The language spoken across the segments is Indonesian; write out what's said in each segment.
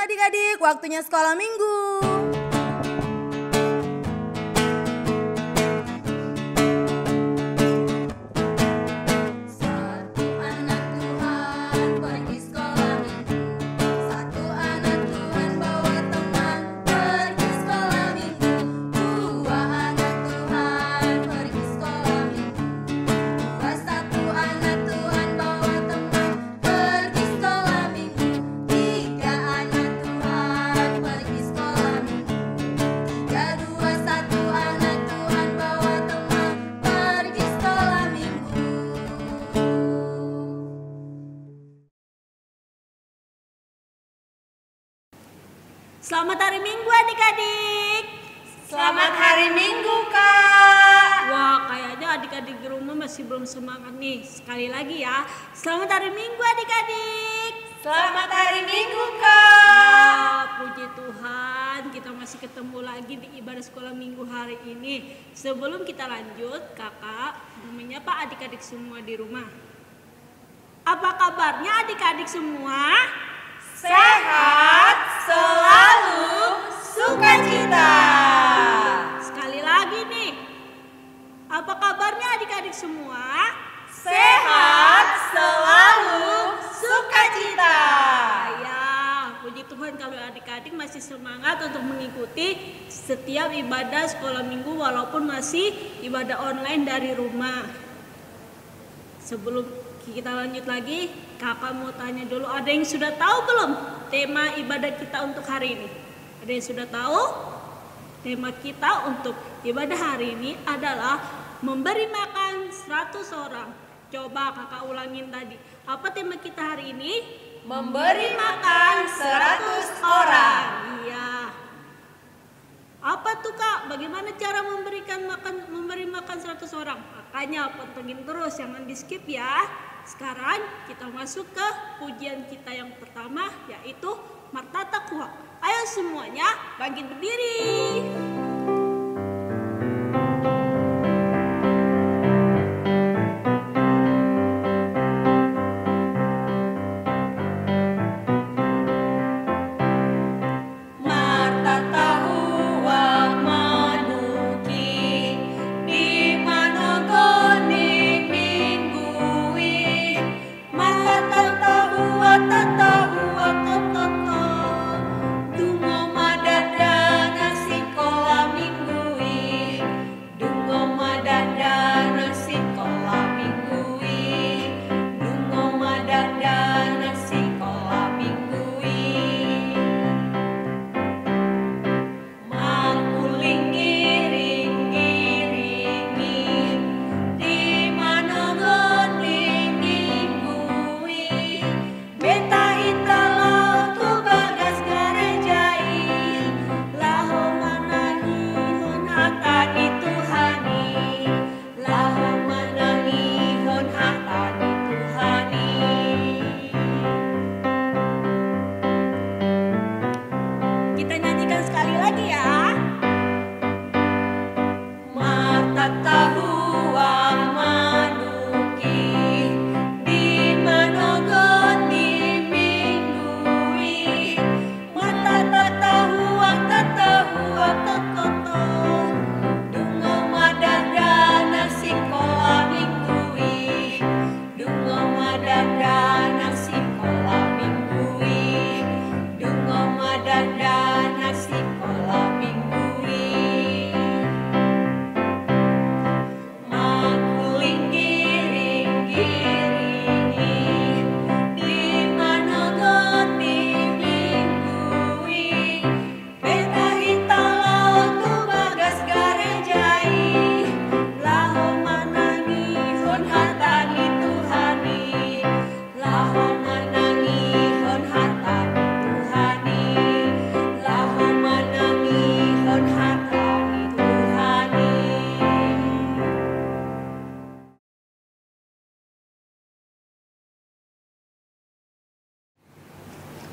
adik-adik, waktunya sekolah minggu. Selamat hari Minggu adik-adik. Selamat hari Minggu, Kak. Wah, kayaknya adik-adik di rumah masih belum semangat nih. Sekali lagi ya, selamat hari Minggu adik-adik. Selamat hari Minggu, Kak. Puji Tuhan, kita masih ketemu lagi di ibadah sekolah minggu hari ini. Sebelum kita lanjut, kakak menyapa adik-adik semua di rumah. Apa kabarnya adik-adik semua? Sehat, selalu sukacita. Sekali lagi nih, apa kabarnya adik-adik semua? Sehat, selalu sukacita. Ya, puji Tuhan kalau adik-adik masih semangat untuk mengikuti setiap ibadah sekolah minggu walaupun masih ibadah online dari rumah. Sebelum kita lanjut lagi, kakak mau tanya dulu, ada yang sudah tahu belum tema ibadah kita untuk hari ini? Ada yang sudah tahu? Tema kita untuk ibadah hari ini adalah memberi makan 100 orang. Coba kakak ulangin tadi. Apa tema kita hari ini? Memberi makan 100 orang. Iya. Apa tuh kak? Bagaimana cara memberi makan 100 orang? Makanya pantengin terus, jangan di skip ya. Sekarang kita masuk ke pujian kita yang pertama, yaitu Marta Takwa. Ayo semuanya bangkit berdiri.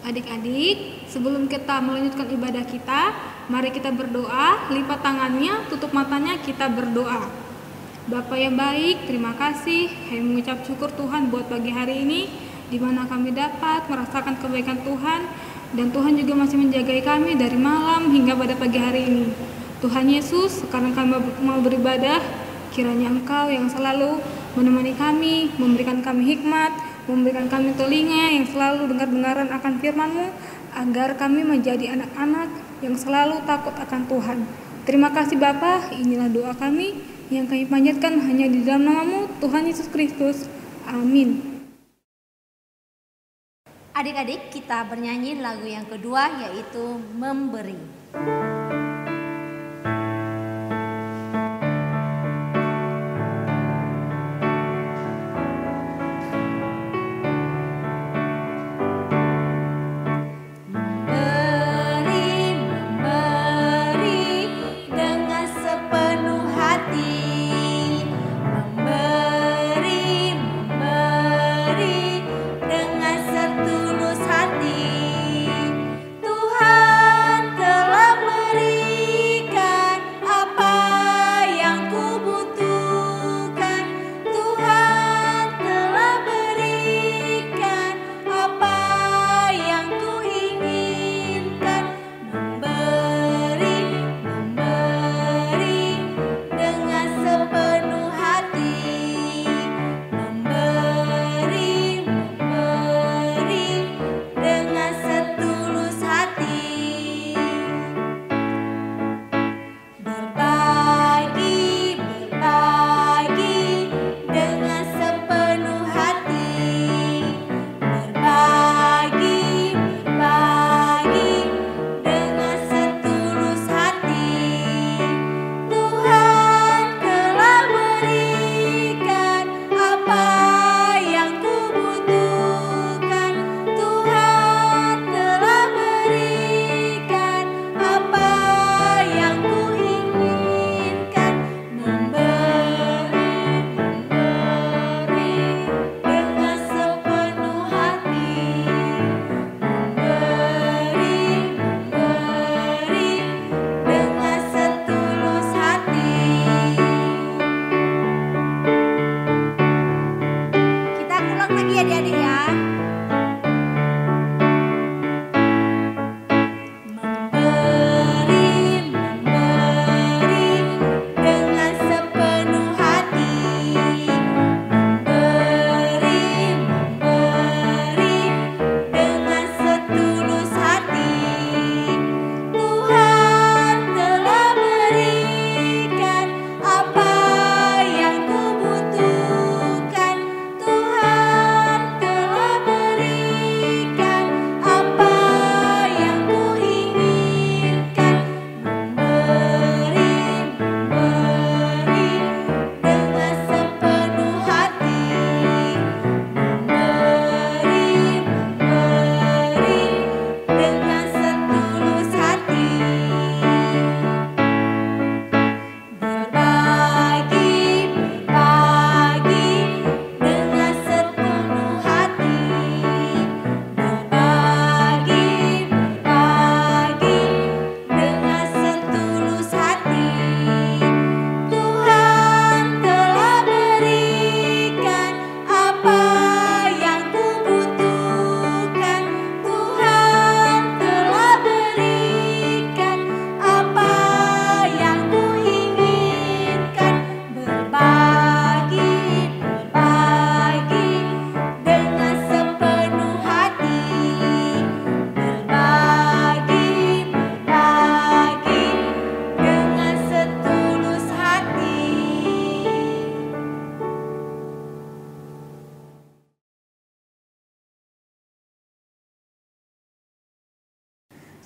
Adik-adik, sebelum kita melanjutkan ibadah kita, mari kita berdoa, lipat tangannya, tutup matanya, kita berdoa. Bapa yang baik, terima kasih. Kami mengucap syukur Tuhan buat pagi hari ini, di mana kami dapat merasakan kebaikan Tuhan. Dan Tuhan juga masih menjagai kami dari malam hingga pada pagi hari ini. Tuhan Yesus, sekarang kami mau beribadah, kiranya Engkau yang selalu menemani kami, memberikan kami hikmat, memberikan kami telinga yang selalu dengar-dengaran akan firman-Mu, agar kami menjadi anak-anak yang selalu takut akan Tuhan. Terima kasih Bapa, inilah doa kami yang kami panjatkan hanya di dalam nama-Mu, Tuhan Yesus Kristus. Amin. Adik-adik, kita bernyanyi lagu yang kedua, yaitu Memberi.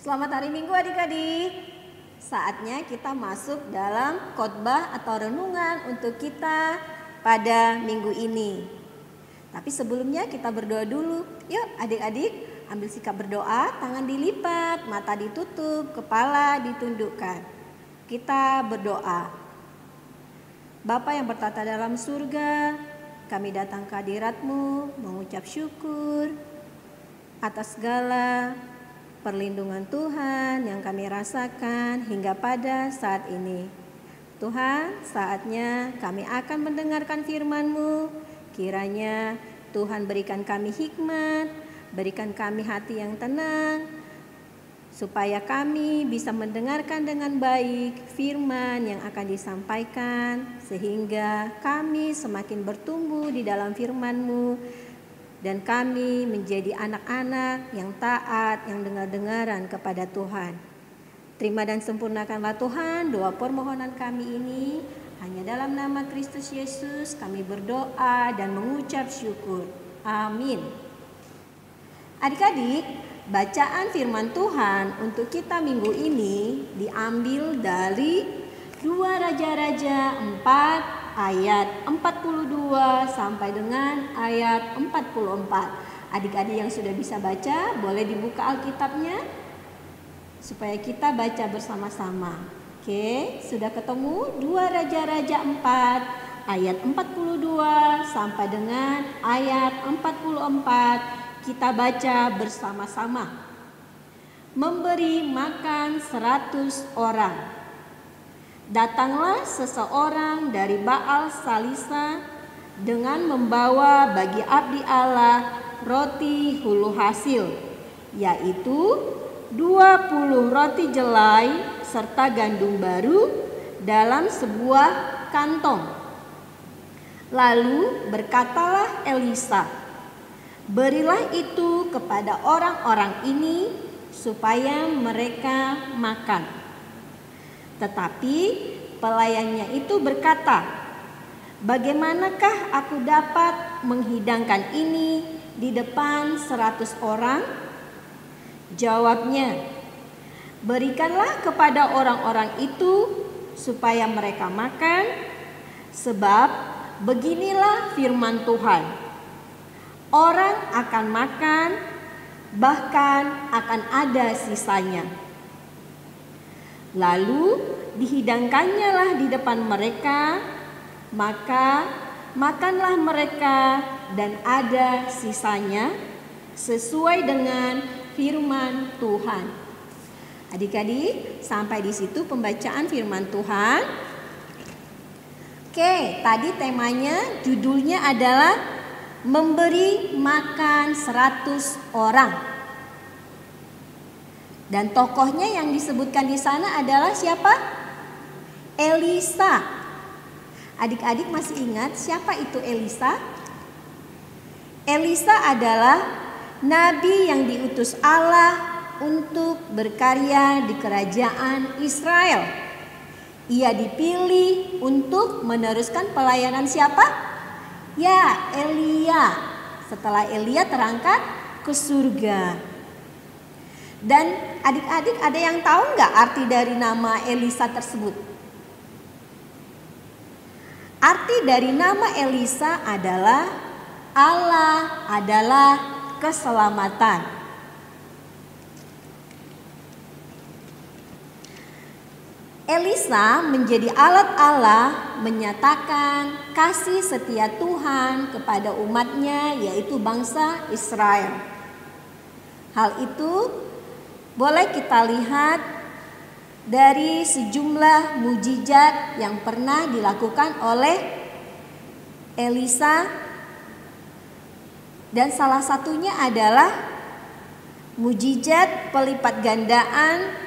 Selamat hari Minggu adik-adik. Saatnya kita masuk dalam khotbah atau renungan untuk kita pada minggu ini. Tapi sebelumnya kita berdoa dulu. Yuk adik-adik, ambil sikap berdoa, tangan dilipat, mata ditutup, kepala ditundukkan. Kita berdoa. Bapa yang bertata dalam surga, kami datang ke hadirat-Mu mengucap syukur atas segala perlindungan Tuhan yang kami rasakan hingga pada saat ini. Tuhan, saatnya kami akan mendengarkan firman-Mu. Kiranya Tuhan berikan kami hikmat, berikan kami hati yang tenang, supaya kami bisa mendengarkan dengan baik firman yang akan disampaikan, sehingga kami semakin bertumbuh di dalam firman-Mu, dan kami menjadi anak-anak yang taat, yang dengar-dengaran kepada Tuhan. Terima dan sempurnakanlah Tuhan doa permohonan kami ini. Hanya dalam nama Kristus Yesus kami berdoa dan mengucap syukur. Amin. Adik-adik, bacaan firman Tuhan untuk kita minggu ini diambil dari 2 Raja-Raja 4 ayat 42 sampai dengan ayat 44. Adik-adik yang sudah bisa baca, boleh dibuka Alkitabnya supaya kita baca bersama-sama. Oke, sudah ketemu 2 Raja-Raja 4 ayat 42 sampai dengan ayat 44. Kita baca bersama-sama. Memberi makan 100 orang. Datanglah seseorang dari Baal Salisa dengan membawa bagi abdi Allah roti hulu hasil, yaitu 20 roti jelai serta gandum baru dalam sebuah kantong. Lalu berkatalah Elisa, "Berilah itu kepada orang-orang ini supaya mereka makan." Tetapi pelayannya itu berkata, "Bagaimanakah aku dapat menghidangkan ini di depan 100 orang?" Jawabnya, "Berikanlah kepada orang-orang itu supaya mereka makan, sebab beginilah firman Tuhan. Orang akan makan, bahkan akan ada sisanya." Lalu dihidangkannya lah di depan mereka, maka makanlah mereka dan ada sisanya sesuai dengan firman Tuhan. Adik-adik, sampai di situ pembacaan firman Tuhan. Oke, tadi temanya, judulnya adalah memberi makan 100 orang. Dan tokohnya yang disebutkan di sana adalah siapa? Elisa. Adik-adik masih ingat siapa itu Elisa? Elisa adalah nabi yang diutus Allah untuk berkarya di kerajaan Israel. Ia dipilih untuk meneruskan pelayanan siapa? Ya, Elia. Setelah Elia terangkat ke surga. Dan adik-adik ada yang tahu nggak arti dari nama Elisa tersebut? Arti dari nama Elisa adalah Allah adalah keselamatan. Elisa menjadi alat Allah menyatakan kasih setia Tuhan kepada umatnya, yaitu bangsa Israel. Hal itu boleh kita lihat dari sejumlah mujizat yang pernah dilakukan oleh Elisa, dan salah satunya adalah mujizat pelipat gandaan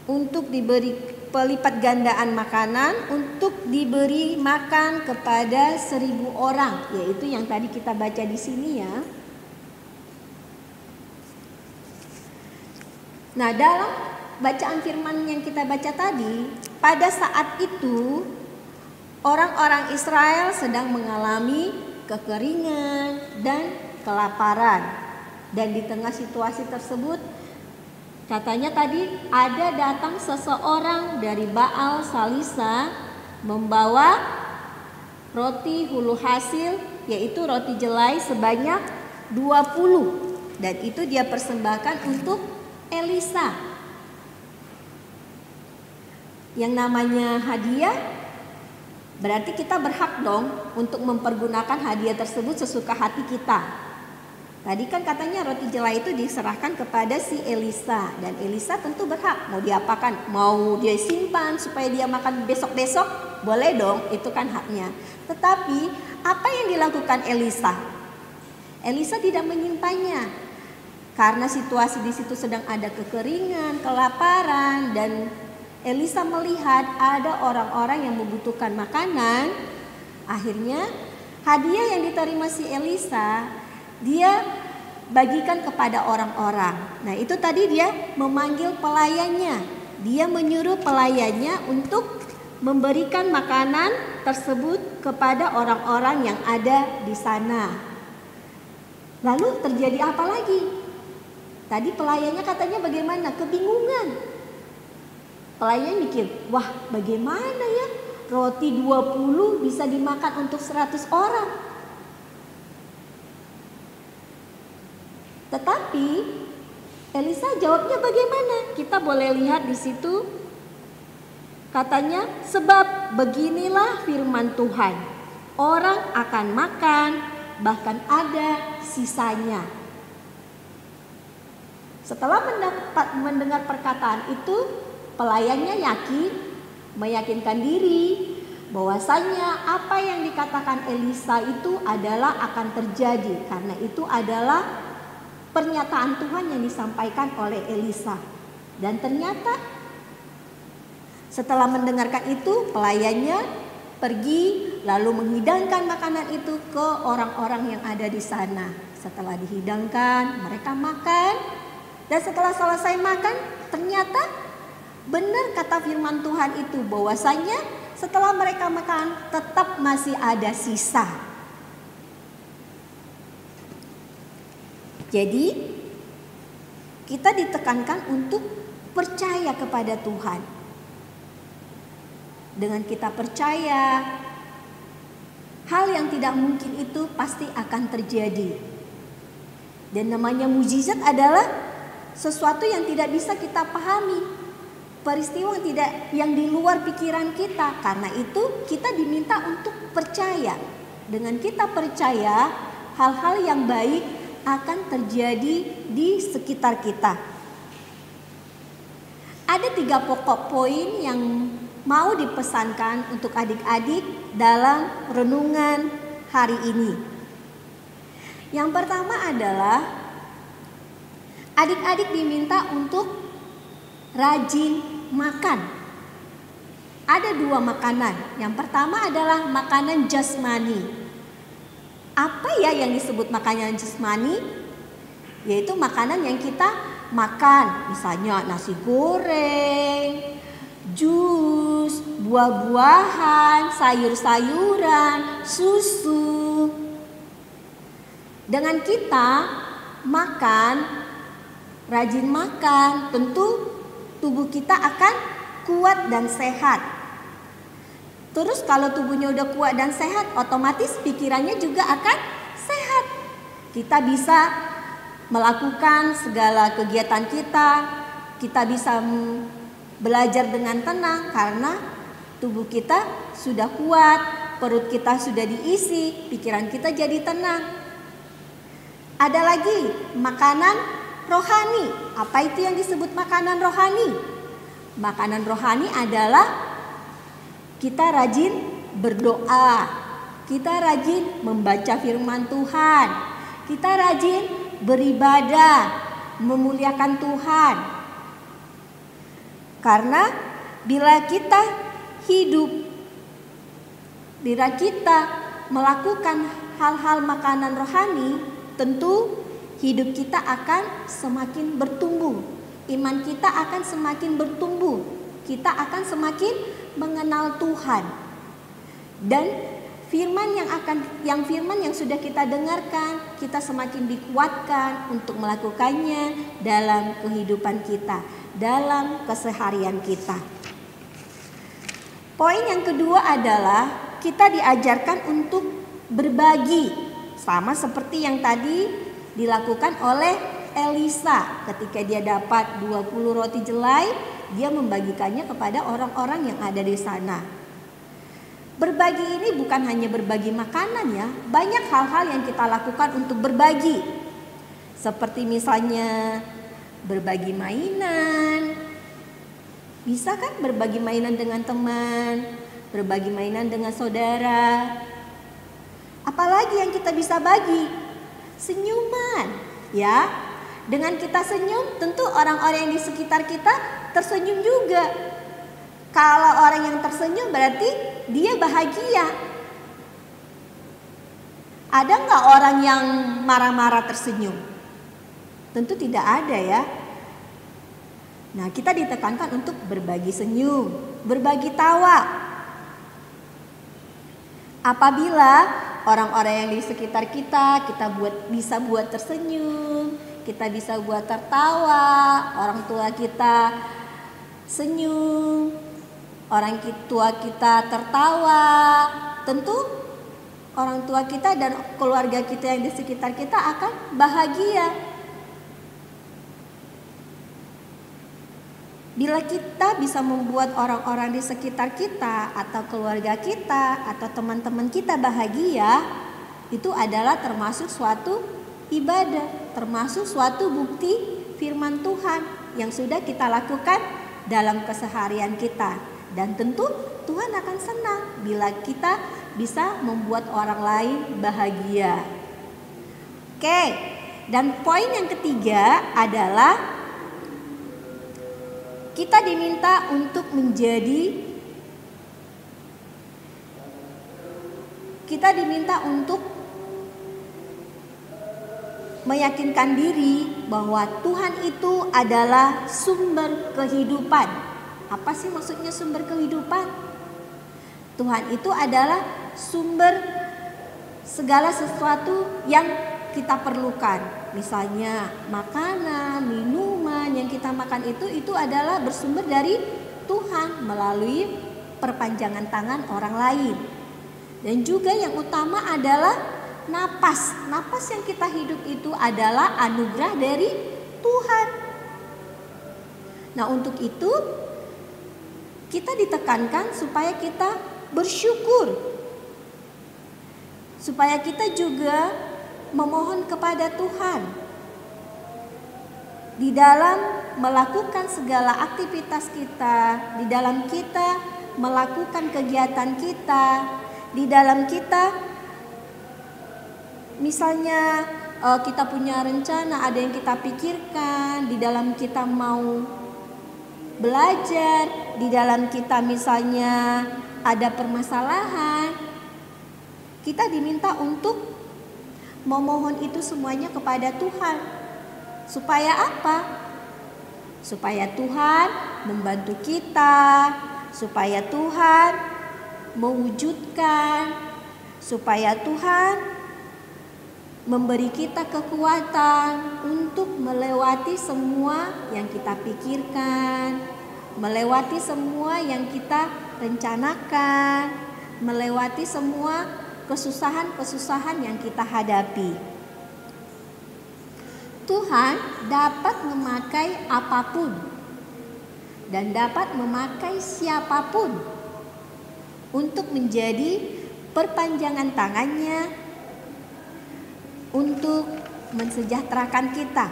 untuk diberi pelipat gandaan makanan untuk diberi makan kepada 1.000 orang, yaitu yang tadi kita baca di sini ya. Nah, dalam bacaan firman yang kita baca tadi, pada saat itu orang-orang Israel sedang mengalami kekeringan dan kelaparan. Dan di tengah situasi tersebut, katanya tadi ada datang seseorang dari Baal Salisa membawa roti hulu hasil, yaitu roti jelai sebanyak 20. Dan itu dia persembahkan untuk Elisa. Yang namanya hadiah, berarti kita berhak dong untuk mempergunakan hadiah tersebut sesuka hati kita. Tadi kan katanya roti jelai itu diserahkan kepada si Elisa, dan Elisa tentu berhak mau diapakan, mau dia simpan supaya dia makan besok-besok, boleh dong, itu kan haknya. Tetapi apa yang dilakukan Elisa? Elisa tidak menyimpannya. Karena situasi di situ sedang ada kekeringan, kelaparan, dan Elisa melihat ada orang-orang yang membutuhkan makanan. Akhirnya hadiah yang diterima si Elisa dia bagikan kepada orang-orang. Nah, itu tadi dia memanggil pelayannya. Dia menyuruh pelayannya untuk memberikan makanan tersebut kepada orang-orang yang ada di sana. Lalu terjadi apa lagi? Tadi pelayannya katanya bagaimana? Kebingungan. Pelayan mikir, wah bagaimana ya? Roti 20 bisa dimakan untuk 100 orang. Tetapi Elisa jawabnya bagaimana? Kita boleh lihat di situ. Katanya, sebab beginilah firman Tuhan. Orang akan makan, bahkan ada sisanya. Setelah mendengar perkataan itu, pelayannya meyakinkan diri bahwasanya apa yang dikatakan Elisa itu adalah akan terjadi, karena itu adalah pernyataan Tuhan yang disampaikan oleh Elisa. Dan ternyata setelah mendengarkan itu, pelayannya pergi lalu menghidangkan makanan itu ke orang-orang yang ada di sana. Setelah dihidangkan, mereka makan, dan setelah selesai makan, ternyata benar kata firman Tuhan itu bahwasanya setelah mereka makan tetap masih ada sisa. Jadi kita ditekankan untuk percaya kepada Tuhan. Dengan kita percaya, hal yang tidak mungkin itu pasti akan terjadi. Dan namanya mukjizat adalah sesuatu yang tidak bisa kita pahami, peristiwa yang di luar pikiran kita. Karena itu kita diminta untuk percaya. Dengan kita percaya, hal-hal yang baik akan terjadi di sekitar kita. Ada 3 pokok poin yang mau dipesankan untuk adik-adik dalam renungan hari ini. Yang pertama adalah adik-adik diminta untuk rajin makan. Ada 2 makanan. Yang pertama adalah makanan jasmani. Apa ya yang disebut makanan jasmani? Yaitu makanan yang kita makan, misalnya nasi goreng, jus, buah-buahan, sayur-sayuran, susu. Dengan kita makan, rajin makan, tentu tubuh kita akan kuat dan sehat. Terus kalau tubuhnya udah kuat dan sehat, otomatis pikirannya juga akan sehat. Kita bisa melakukan segala kegiatan kita bisa belajar dengan tenang karena tubuh kita sudah kuat, perut kita sudah diisi, pikiran kita jadi tenang. Ada lagi makanan rohani. Apa itu yang disebut makanan rohani? Makanan rohani adalah kita rajin berdoa, kita rajin membaca firman Tuhan, kita rajin beribadah, memuliakan Tuhan. Karena bila kita melakukan hal-hal makanan rohani, tentu hidup kita akan semakin bertumbuh. Iman kita akan semakin bertumbuh. Kita akan semakin mengenal Tuhan. Dan firman yang sudah kita dengarkan, kita semakin dikuatkan untuk melakukannya dalam kehidupan kita, dalam keseharian kita. Poin yang kedua adalah kita diajarkan untuk berbagi, sama seperti yang tadi dilakukan oleh Elisa. Ketika dia dapat 20 roti jelai, dia membagikannya kepada orang-orang yang ada di sana. Berbagi ini bukan hanya berbagi makanan ya, banyak hal-hal yang kita lakukan untuk berbagi. Seperti misalnya berbagi mainan. Bisa kan berbagi mainan dengan teman, berbagi mainan dengan saudara. Apalagi yang kita bisa bagi? Senyuman, ya. Dengan kita senyum, tentu orang-orang yang di sekitar kita tersenyum juga. Kalau orang yang tersenyum berarti dia bahagia. Ada nggak orang yang marah-marah tersenyum? Tentu tidak ada ya. Nah, kita ditekankan untuk berbagi senyum, berbagi tawa. Apabila orang-orang yang di sekitar kita bisa buat tersenyum, kita bisa buat tertawa, orang tua kita senyum, orang tua kita tertawa, tentu orang tua kita dan keluarga kita yang di sekitar kita akan bahagia. Bila kita bisa membuat orang-orang di sekitar kita atau keluarga kita atau teman-teman kita bahagia, itu adalah termasuk suatu ibadah, termasuk suatu bukti firman Tuhan yang sudah kita lakukan dalam keseharian kita. Dan tentu Tuhan akan senang bila kita bisa membuat orang lain bahagia. Oke, dan poin yang ketiga adalah kita diminta untuk meyakinkan diri bahwa Tuhan itu adalah sumber kehidupan. Apa sih maksudnya sumber kehidupan? Tuhan itu adalah sumber segala sesuatu yang kita perlukan. Misalnya makanan, minuman yang kita makan itu adalah bersumber dari Tuhan melalui perpanjangan tangan orang lain. Dan juga yang utama adalah napas. Napas yang kita hidup itu adalah anugerah dari Tuhan. Nah, untuk itu kita ditekankan supaya kita bersyukur. Supaya kita juga memohon kepada Tuhan di dalam melakukan segala aktivitas kita, di dalam kita melakukan kegiatan kita, di dalam kita misalnya kita punya rencana, ada yang kita pikirkan, di dalam kita mau belajar, di dalam kita misalnya ada permasalahan, kita diminta untuk memohon itu semuanya kepada Tuhan. Supaya apa? Supaya Tuhan membantu kita, supaya Tuhan mewujudkan, supaya Tuhan memberi kita kekuatan untuk melewati semua yang kita pikirkan, melewati semua yang kita rencanakan, melewati semua kesusahan-kesusahan yang kita hadapi. Tuhan dapat memakai apapun dan dapat memakai siapapun untuk menjadi perpanjangan tangannya untuk mensejahterakan kita,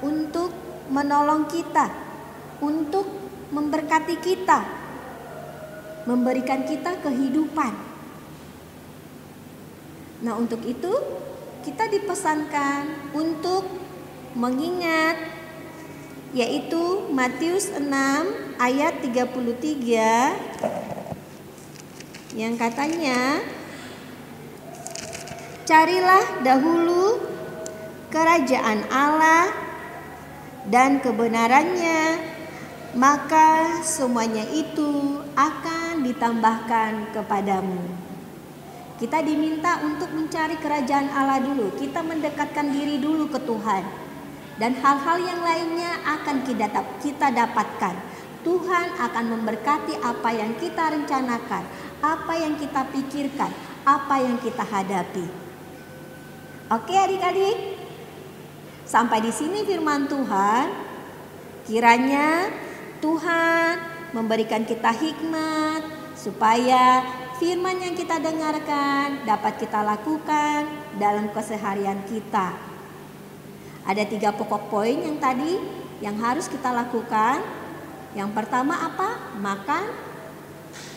untuk menolong kita, untuk memberkati kita, memberikan kita kehidupan. Nah, untuk itu kita dipesankan untuk mengingat, yaitu Matius 6 ayat 33 yang katanya, carilah dahulu kerajaan Allah dan kebenarannya, maka semuanya itu akan ditambahkan kepadamu. Kita diminta untuk mencari kerajaan Allah dulu. Kita mendekatkan diri dulu ke Tuhan. Dan hal-hal yang lainnya akan kita dapatkan. Tuhan akan memberkati apa yang kita rencanakan, apa yang kita pikirkan, apa yang kita hadapi. Oke adik-adik, sampai di sini firman Tuhan. Kiranya Tuhan memberikan kita hikmat supaya firman yang kita dengarkan dapat kita lakukan dalam keseharian kita. Ada 3 pokok poin yang tadi yang harus kita lakukan. Yang pertama apa? Makan,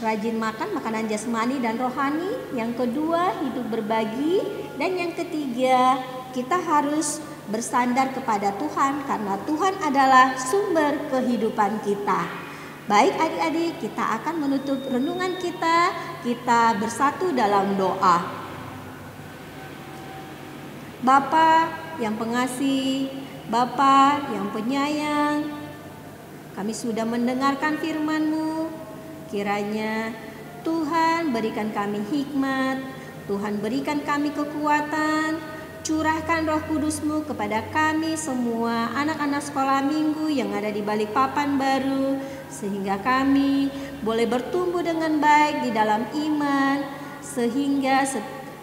rajin makan makanan jasmani dan rohani. Yang kedua, hidup berbagi. Dan yang ketiga, kita harus bersandar kepada Tuhan karena Tuhan adalah sumber kehidupan kita. Baik adik-adik, kita akan menutup renungan kita bersatu dalam doa. Bapa yang pengasih, Bapa yang penyayang, kami sudah mendengarkan firman-Mu. Kiranya Tuhan berikan kami hikmat, Tuhan berikan kami kekuatan, curahkan Roh Kudus-Mu kepada kami semua anak-anak sekolah minggu yang ada di Balikpapan Baru, sehingga kami boleh bertumbuh dengan baik di dalam iman, sehingga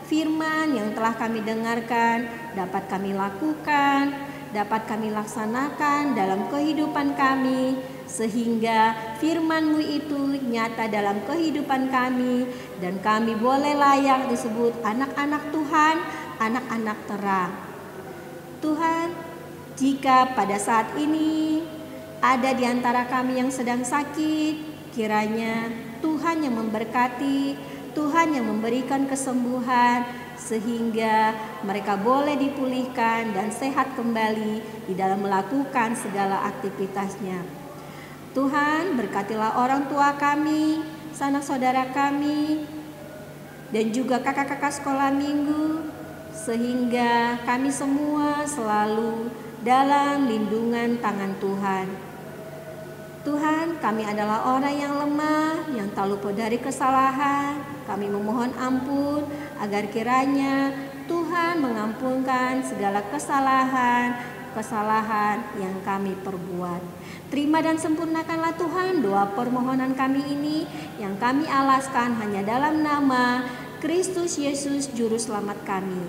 firman yang telah kami dengarkan dapat kami lakukan, dapat kami laksanakan dalam kehidupan kami, sehingga firman-Mu itu nyata dalam kehidupan kami, dan kami boleh layak disebut anak-anak Tuhan, anak-anak terang. Tuhan, jika pada saat ini ada di antara kami yang sedang sakit, kiranya Tuhan yang memberkati, Tuhan yang memberikan kesembuhan, sehingga mereka boleh dipulihkan dan sehat kembali di dalam melakukan segala aktivitasnya. Tuhan, berkatilah orang tua kami, sanak saudara kami, dan juga kakak-kakak sekolah minggu, sehingga kami semua selalu dalam lindungan tangan Tuhan. Tuhan, kami adalah orang yang lemah, yang tak luput dari kesalahan. Kami memohon ampun agar kiranya Tuhan mengampunkan segala kesalahan yang kami perbuat. Terima dan sempurnakanlah Tuhan doa permohonan kami ini yang kami alaskan hanya dalam nama Kristus Yesus Juru Selamat kami.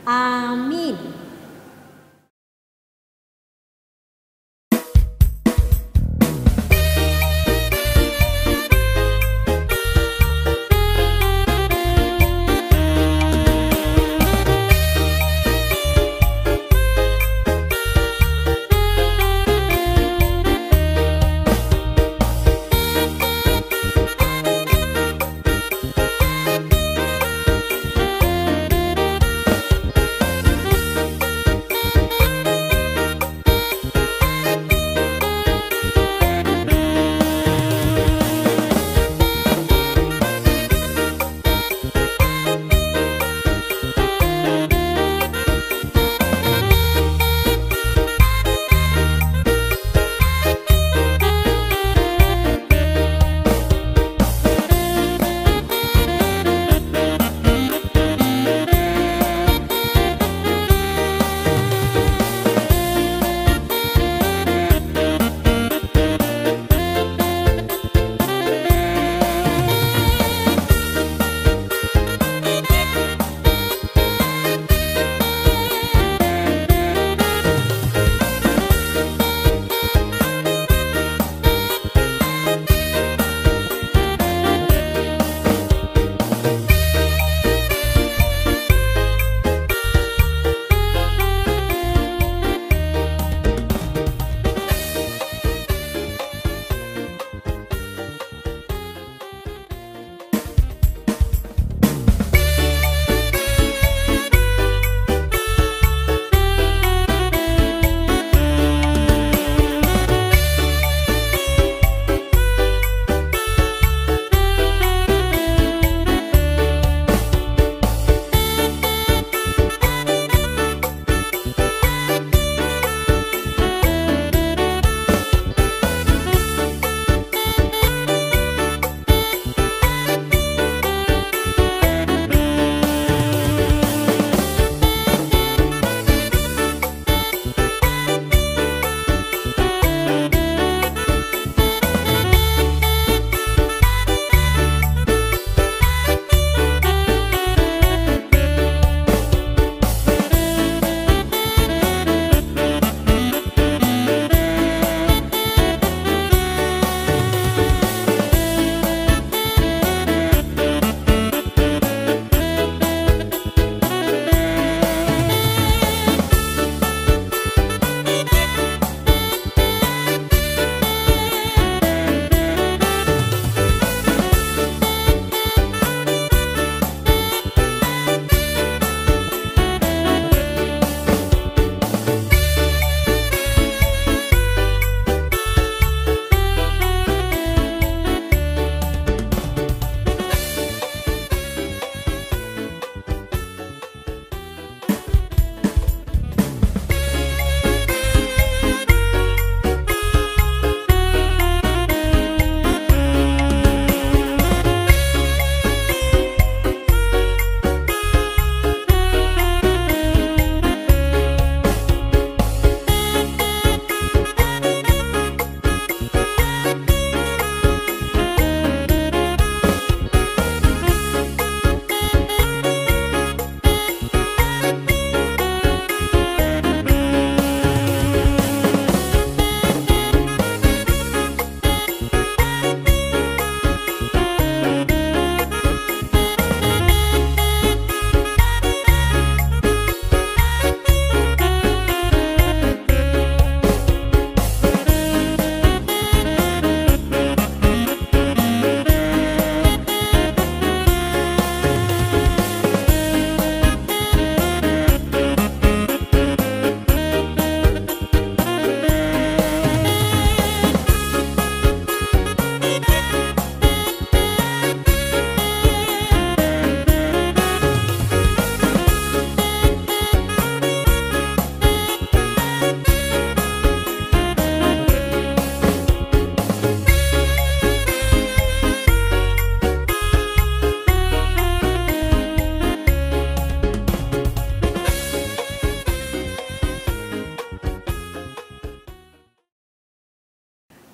Amin.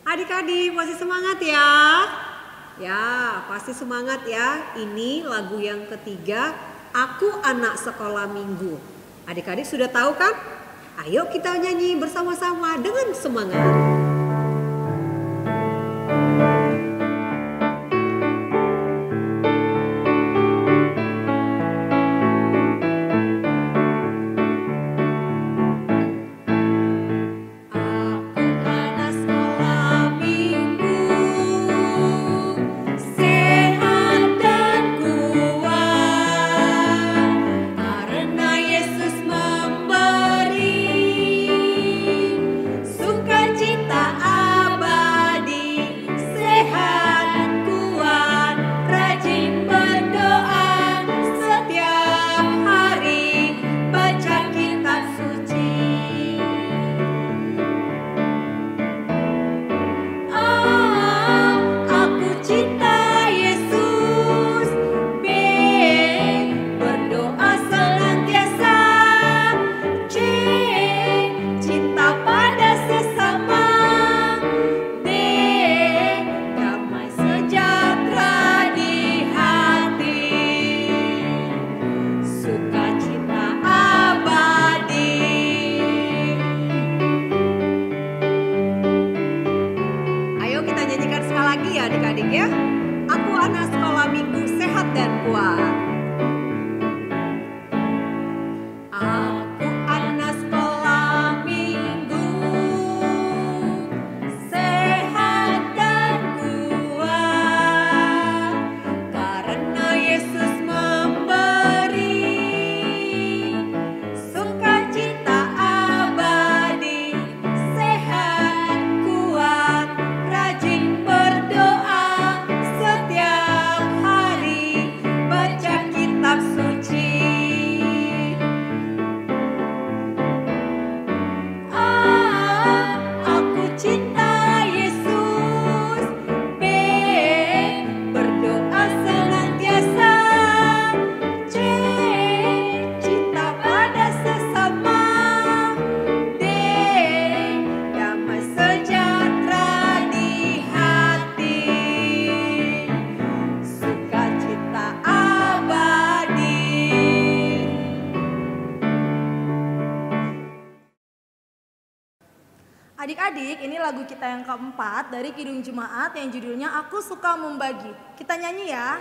Adik-adik masih semangat ya? Ya, pasti semangat ya. Ini lagu yang ketiga, Aku Anak Sekolah Minggu. Adik-adik sudah tahu kan? Ayo kita nyanyi bersama-sama dengan semangat. Adik-adik ya, Aku Anak Sekolah Minggu Sehat dan Kuat. Aku anak sekolah minggu, sehat dan kuat, karena Yesus memberi sukacita abadi, sehat, kuat, rajin berdoa setiap hari, baca kitab suci. Aku cinta Yesus, B, berdoa senantiasa, C, cinta pada sesama, D, damai sejahtera di hati, sukacita abadi. Adik-adik, ini lagu kita yang keempat dari Kidung Jemaat yang judulnya Aku Suka Membagi. Kita nyanyi ya.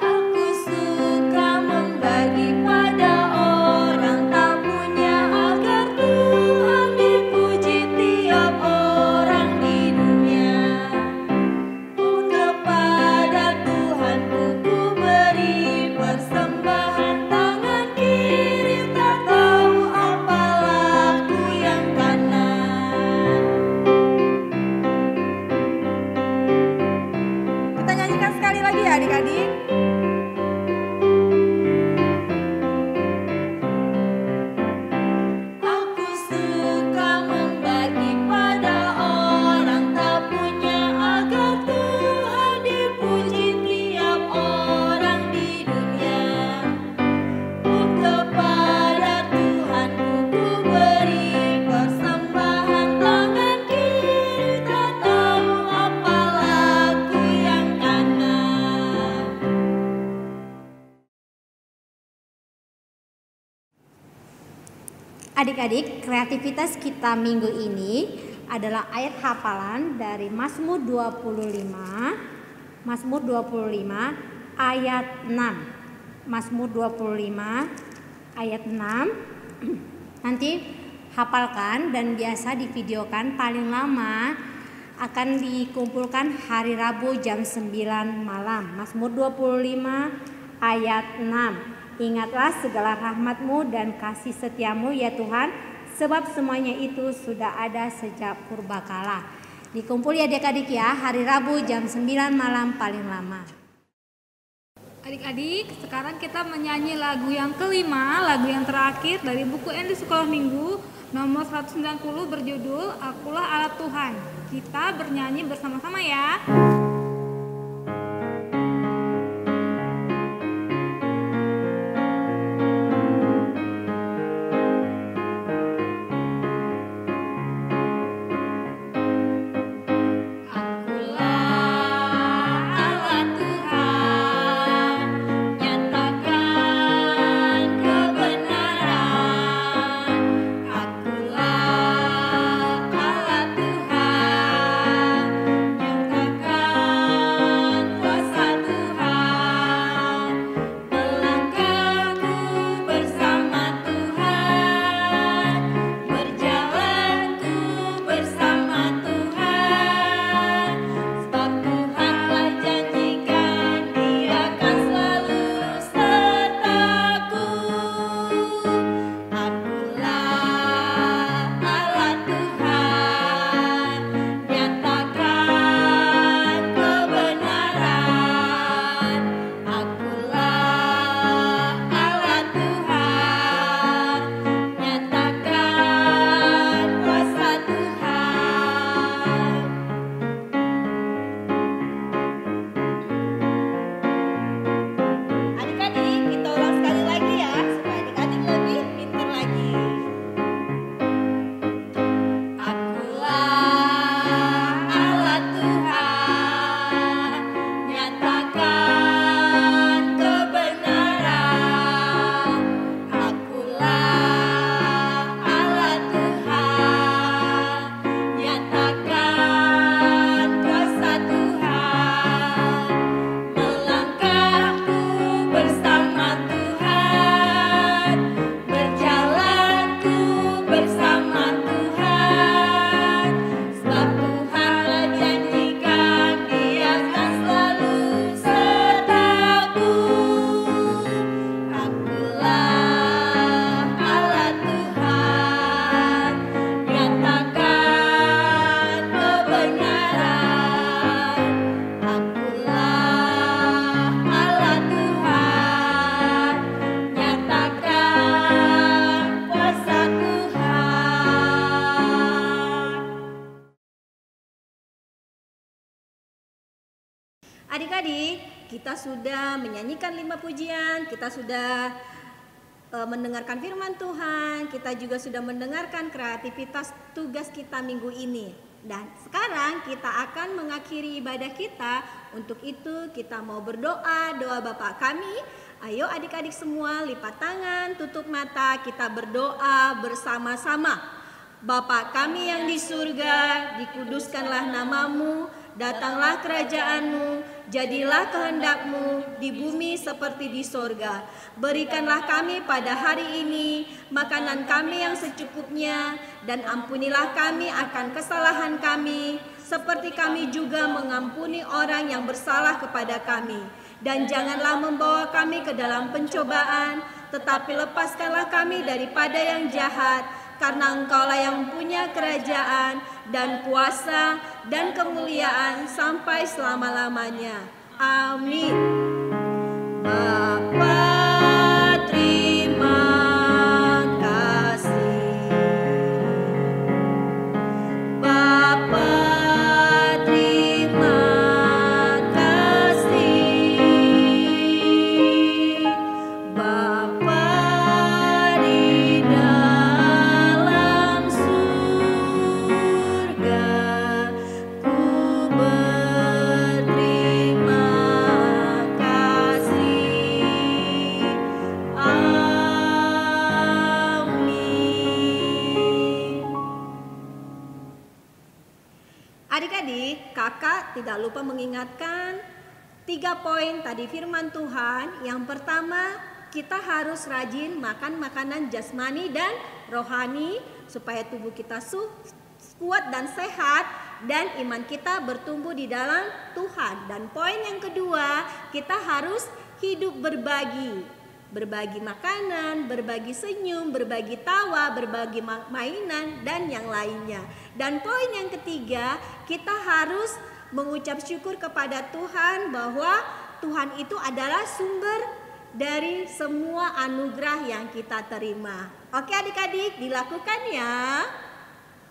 Aku suka membagi pada orang tak punya, agar Tuhan dipuji tiap orang di dunia. Kepada Tuhanku ku beri persembahan, tangan kiri tak tahu apalah ku yang kanan. Kita nyanyikan sekali lagi ya adik-adik. Aku suka membagi pada orang tak punya, agar Tuhan dipuji tiap orang di dunia. Kepada Tuhanku ku beri persembahan, tangan kiri tak tahu apalah ku yang kanan. Adik-adik, kreativitas kita minggu ini adalah ayat hafalan dari Mazmur 25. Mazmur 25 ayat 6. Mazmur 25 ayat 6. Nanti hafalkan dan biasa divideokan, paling lama akan dikumpulkan hari Rabu jam 9 malam. Mazmur 25 ayat 6. Ingatlah segala rahmat-Mu dan kasih setia-Mu ya Tuhan, sebab semuanya itu sudah ada sejak purbakala. Dikumpul ya adik-adik ya, hari Rabu jam 9 malam paling lama. Adik-adik, sekarang kita menyanyi lagu yang kelima, lagu yang terakhir dari buku Endi Sekolah Minggu nomor 190 berjudul Akulah Alat Tuhan. Kita bernyanyi bersama-sama ya. Adik-adik, kita sudah menyanyikan 5 pujian, kita sudah mendengarkan firman Tuhan, kita juga sudah mendengarkan kreativitas tugas kita minggu ini. Dan sekarang kita akan mengakhiri ibadah kita. Untuk itu kita mau berdoa, doa Bapa kami. Ayo adik-adik semua lipat tangan, tutup mata, kita berdoa bersama-sama. Bapa kami yang di surga, dikuduskanlah namamu, datanglah kerajaanmu, jadilah kehendakmu di bumi seperti di sorga. Berikanlah kami pada hari ini makanan kami yang secukupnya, dan ampunilah kami akan kesalahan kami, seperti kami juga mengampuni orang yang bersalah kepada kami. Dan janganlah membawa kami ke dalam pencobaan, tetapi lepaskanlah kami daripada yang jahat, karena Engkaulah yang punya kerajaan dan kuasa dan kemuliaan sampai selama-lamanya. Amin. Bapa, terima kasih. Bapa, terima kasih. Bapa di dalam surga, ku berterima kasih. Amin. Adik-adik, kakak tidak lupa mengingatkan 3 poin tadi firman Tuhan. Yang pertama, kita harus rajin makan makanan jasmani dan rohani supaya tubuh kita kuat dan sehat dan iman kita bertumbuh di dalam Tuhan. Dan poin yang kedua, kita harus hidup berbagi. Berbagi makanan, berbagi senyum, berbagi tawa, berbagi mainan, dan yang lainnya. Dan poin yang ketiga, kita harus mengucap syukur kepada Tuhan bahwa Tuhan itu adalah sumber dari semua anugerah yang kita terima. Oke adik-adik, dilakukan ya.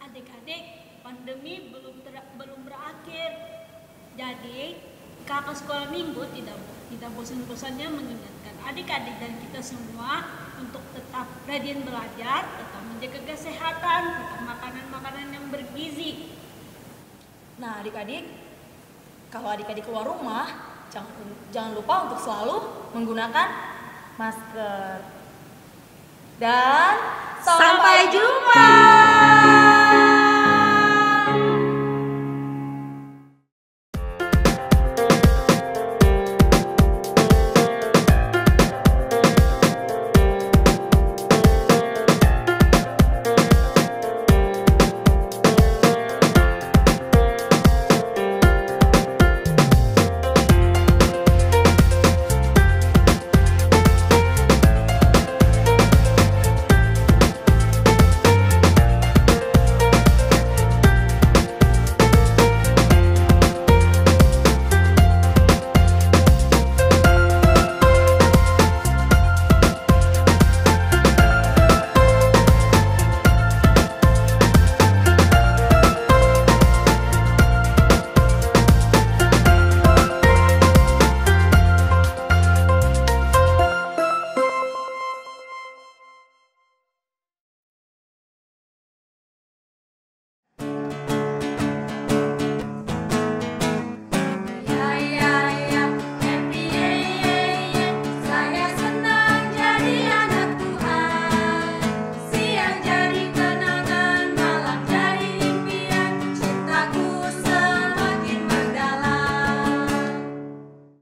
Adik-adik, pandemi belum berakhir. Jadi, kakak sekolah minggu tidak bosan-bosannya mengingatkan adik-adik dan kita semua untuk tetap rajin belajar, tetap menjaga kesehatan, tetap makanan-makanan yang bergizi. Nah adik-adik, kalau adik-adik keluar rumah, jangan lupa untuk selalu menggunakan masker. Dan Sampai jumpa.